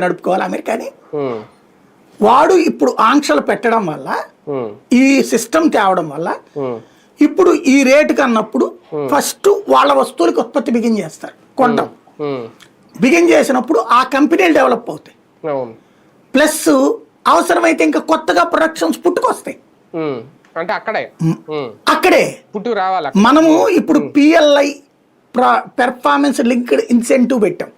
నడుపుకోవాలి అమెరికాని. వాడు ఇప్పుడు ఆంక్షలు పెట్టడం వల్ల, ఈ సిస్టమ్ తేవడం వల్ల ఇప్పుడు ఈ రేటు కన్నప్పుడు ఫస్ట్ వాళ్ళ వస్తువులకు ఉత్పత్తి బిగిన్ చేస్తారు, కొంటాం. బిగిన్ చేసినప్పుడు ఆ కంపెనీలు డెవలప్ అవుతాయి, ప్లస్ అవసరమైతే ఇంకా కొత్తగా ప్రొడక్షన్స్ పుట్టుకొస్తాయి. అంటే అక్కడే పుట్టు రావాలి. మనము ఇప్పుడు పిఎల్ఐ పెర్ఫార్మెన్స్ లింక్డ్ ఇన్సెంటివ్ పెట్టాం,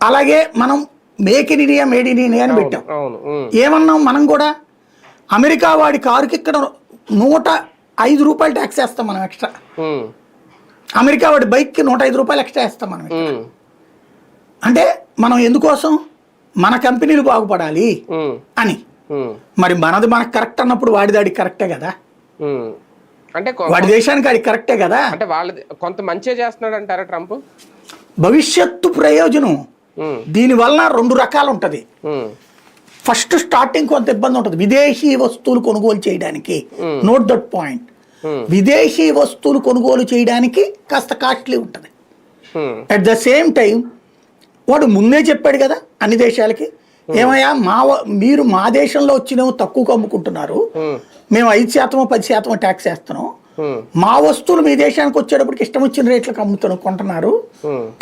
అలాగే మనం make in India made in India అని పెట్టాం. ఏమన్నాం మనం కూడా, అమెరికా వాడి కారుకి ఇక్కడ 105 రూపాయలు ట్యాక్స్ వేస్తాం మనం ఎక్స్ట్రా, అమెరికా వాడి బైక్కి 105 రూపాయలు ఎక్స్ట్రా వేస్తాం మనం. అంటే మనం ఎందుకోసం, మన కంపెనీలు బాగుపడాలి అని. మరి మనది మనకు కరెక్ట్ అన్నప్పుడు వాడి కరెక్టే కదా, అంటే వాడి దేశానికి అది కరెక్టే కదా. అంటే వాళ్ళది కొంత మంచిగా చేస్తున్నాడు అంటారా ట్రంప్? భవిష్యత్తు ప్రయోజనం దీని వలన 2 రకాలు ఉంటది. ఫస్ట్ స్టార్టింగ్ కొంత ఇబ్బంది ఉంటుంది విదేశీ వస్తువులు కొనుగోలు చేయడానికి. Note that point. విదేశీ వస్తువులు కొనుగోలు చేయడానికి కాస్త కాస్ట్లీ ఉంటుంది. అట్ ద సేమ్ టైం వాడు ముందే చెప్పాడు కదా అన్ని దేశాలకి, ఏమయ్యా మీరు మా దేశంలో వచ్చినవి తక్కువ అమ్ముకుంటున్నారు, మేము 5% 10% ట్యాక్స్ వేస్తున్నాం, మా వస్తువులు మీ దేశానికి వచ్చేటప్పటికి ఇష్టం వచ్చిన రేట్లకు కొంటున్నారు,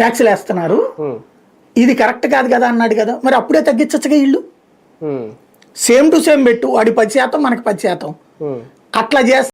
ట్యాక్స్లు వేస్తున్నారు, ఇది కరెక్ట్ కాదు కదా అన్నాడు కదా. మరి అప్పుడే తగ్గించచ్చుగా ఇల్లు, సేమ్ టు సేమ్ పెట్టు, వాడి 10% మనకి 10%, అట్లా చేస్తే